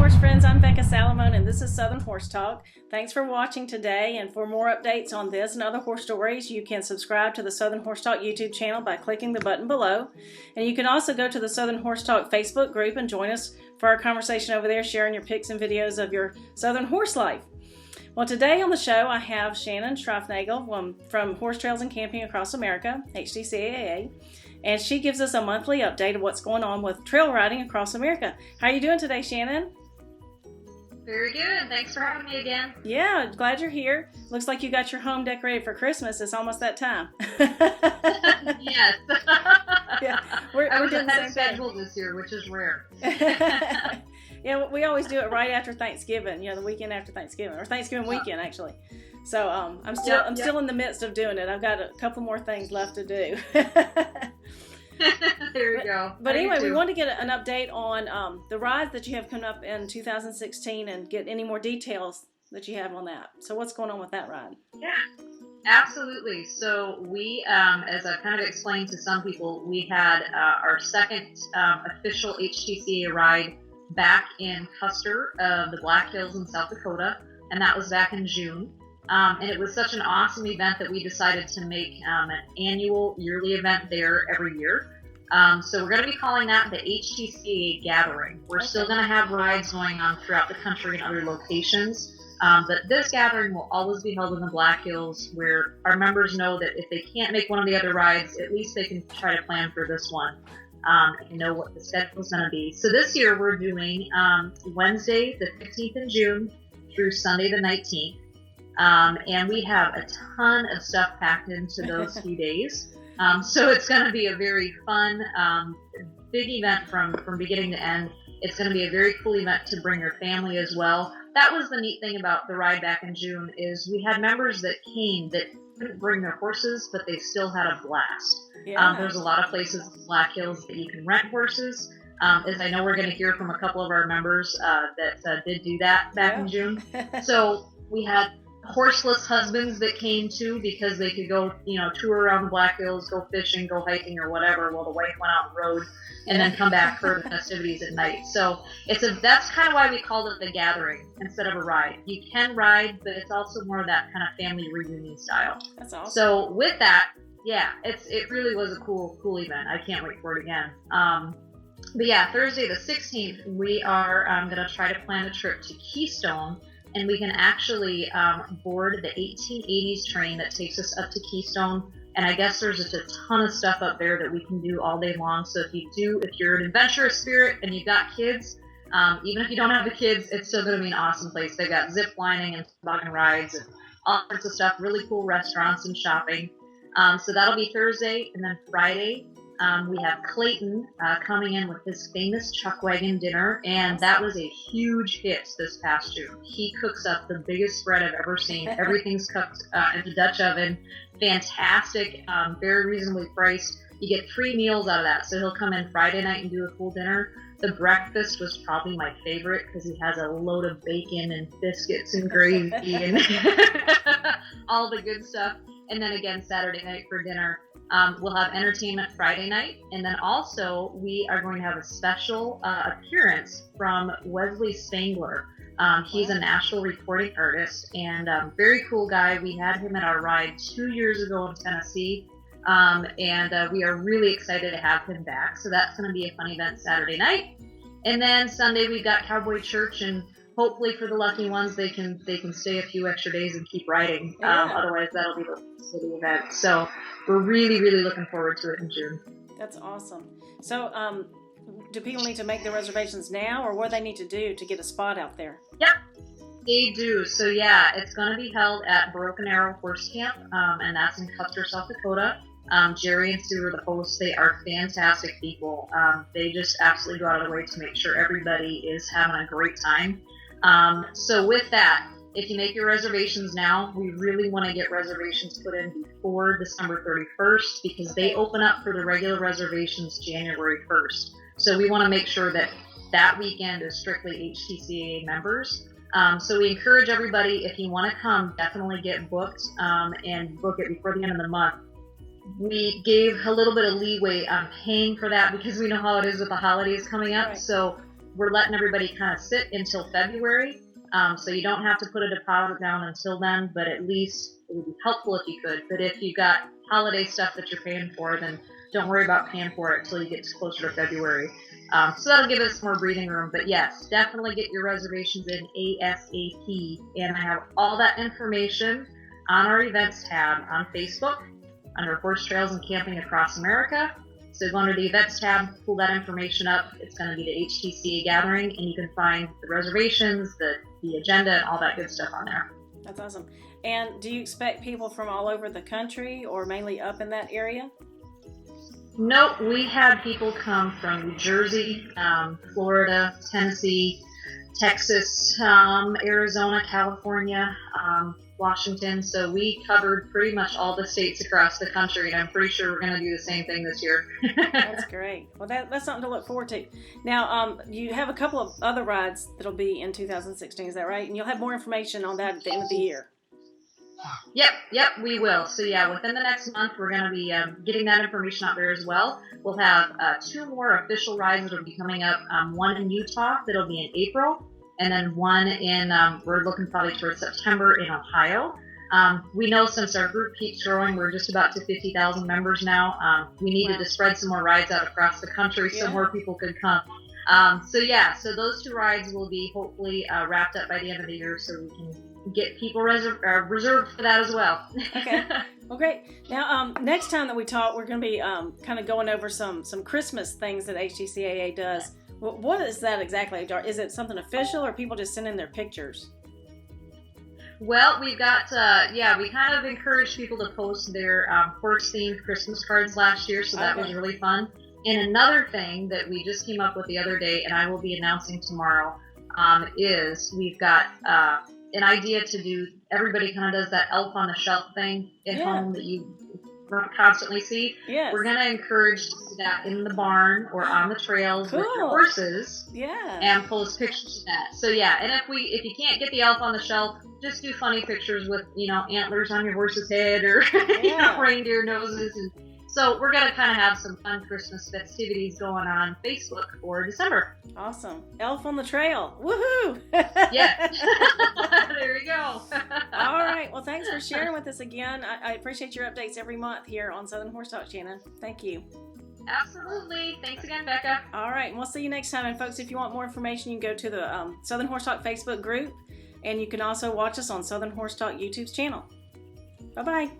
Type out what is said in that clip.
horse friends, I'm Becca Salamone and this is Southern Horse Talk. Thanks for watching today, and for more updates on this and other horse stories, you can subscribe to the Southern Horse Talk YouTube channel by clicking the button below. And you can also go to the Southern Horse Talk Facebook group and join us for our conversation over there, sharing your pics and videos of your Southern horse life. Well, today on the show I have Shannon Schraufnagel from Horse Trails and Camping Across America, HTCAA. And she gives us a monthly update of what's going on with trail riding across America. How are you doing today, Shannon? Very good. Thanks for having me again. Yeah, glad you're here. Looks like you got your home decorated for Christmas. It's almost that time. Yes. Yeah, we're doing the same schedule this year, which is rare. Yeah, we always do it right after Thanksgiving. The weekend after Thanksgiving, or Thanksgiving weekend actually. So I'm still in the midst of doing it. I've got a couple more things left to do. There you go. But anyway, we want to get an update on the rides that you have coming up in 2016 and get any more details that you have on that. So what's going on with that ride? Yeah, absolutely. So we, as I kind of explained to some people, we had our second official HTCAA ride back in Custer of the Black Hills in South Dakota, and that was back in June. And it was such an awesome event that we decided to make an annual yearly event there every year. So we're going to be calling that the HTCAA Gathering. We're still going to have rides going on throughout the country and other locations. But this gathering will always be held in the Black Hills, where our members know that if they can't make one of the other rides, at least they can try to plan for this one and know what the schedule is going to be. So this year we're doing Wednesday the 15th in June through Sunday the 19th. And we have a ton of stuff packed into those few days. So it's going to be a very fun, big event from beginning to end. It's going to be a very cool event to bring your family as well. That was the neat thing about the ride back in June, is we had members that came that couldn't bring their horses, but they still had a blast. Yeah. There's a lot of places in Black Hills that you can rent horses. As I know, we're going to hear from a couple of our members that did do that back in June. So we had horseless husbands that came too, because they could go, tour around the Black Hills, go fishing, go hiking or whatever, while the wife went out and rode, and then come back for the festivities at night. So that's kind of why we called it the Gathering instead of a ride. You can ride, but it's also more of that kind of family reunion style. That's awesome. So with that, yeah, it really was a cool event. I can't wait for it again. But yeah, Thursday the 16th, we are going to try to plan a trip to Keystone. And we can actually board the 1880s train that takes us up to Keystone. And I guess there's just a ton of stuff up there that we can do all day long. So if you're an adventurous spirit and you've got kids, even if you don't have the kids, it's still going to be an awesome place. They've got zip lining and toboggan rides and all sorts of stuff, really cool restaurants and shopping. So that'll be Thursday. And then Friday, we have Clayton coming in with his famous chuck wagon dinner, and that was a huge hit this past June. He cooks up the biggest spread I've ever seen. Everything's cooked in the Dutch oven. Fantastic, very reasonably priced. You get 3 meals out of that, so he'll come in Friday night and do a full dinner. The breakfast was probably my favorite because he has a load of bacon and biscuits and gravy and all the good stuff. And then again, Saturday night for dinner. We'll have entertainment Friday night, and then also we are going to have a special appearance from Wesley Spangler. He's a national recording artist and very cool guy. We had him at our ride 2 years ago in Tennessee, and we are really excited to have him back. So that's going to be a fun event Saturday night. And then Sunday we've got Cowboy Church, and hopefully for the lucky ones they can stay a few extra days and keep riding. Otherwise that'll be the city event. So we're really, really looking forward to it in June. That's awesome. So do people need to make their reservations now, or what do they need to do to get a spot out there? Yep, they do. So yeah, it's going to be held at Broken Arrow Horse Camp, and that's in Custer, South Dakota. Jerry and Sue are the hosts. They are fantastic people. They just absolutely go out of the way to make sure everybody is having a great time. So with that, if you make your reservations now, we really want to get reservations put in before December 31st, because they open up for the regular reservations January 1st. So we want to make sure that weekend is strictly HTCAA members. So we encourage everybody, if you want to come, definitely get booked and book it before the end of the month. We gave a little bit of leeway on paying for that because we know how it is with the holidays coming up. Right. So we're letting everybody kind of sit until February. So you don't have to put a deposit down until then, but at least it would be helpful if you could. But if you got holiday stuff that you're paying for, then don't worry about paying for it until you get closer to February. So that'll give us more breathing room. But yes, definitely get your reservations in ASAP. And I have all that information on our events tab on Facebook under Horse Trails and Camping Across America. So go under the events tab, pull that information up. It's going to be the HTCAA gathering, and you can find the reservations, the agenda, and all that good stuff on there. That's awesome. And do you expect people from all over the country or mainly up in that area? Nope, we had people come from New Jersey, Florida, Tennessee, Texas, Arizona, California, Washington. So we covered pretty much all the states across the country, and I'm pretty sure we're going to do the same thing this year. That's great. Well, that's something to look forward to. Now, you have a couple of other rides that'll be in 2016, is that right? And you'll have more information on that at the end of the year. Yep, we will. So yeah, within the next month, we're going to be getting that information out there as well. We'll have 2 more official rides that will be coming up. One in Utah that'll be in April, and then one in, we're looking probably towards September in Ohio. We know since our group keeps growing, we're just about to 50,000 members now. We needed to spread some more rides out across the country so more people could come. So those 2 rides will be hopefully wrapped up by the end of the year, so we can get people reserved for that as well. Okay. Well, great. Now, next time that we talk, we're going to be kind of going over some Christmas things that HTCAA does. Well, what is that exactly? Is it something official, or people just send in their pictures? Well, we've got, we kind of encouraged people to post their horse-themed Christmas cards last year, so that was really fun. And another thing that we just came up with the other day, and I will be announcing tomorrow, is we've got an idea to do, everybody kind of does that elf on the shelf thing at home that you constantly see. Yes. We're going to encourage that in the barn or on the trails with your horses. Yeah. And post pictures of that. So yeah, and if you can't get the elf on the shelf, just do funny pictures with, antlers on your horse's head or reindeer noses. And so we're going to kind of have some fun Christmas festivities going on Facebook for December. Awesome. Elf on the trail. Woohoo! Yeah. There you go. All right. Well, thanks for sharing with us again. I appreciate your updates every month here on Southern Horse Talk, Shannon. Thank you. Absolutely. Thanks again, Becca. All right. And we'll see you next time. And folks, if you want more information, you can go to the Southern Horse Talk Facebook group. And you can also watch us on Southern Horse Talk YouTube's channel. Bye-bye.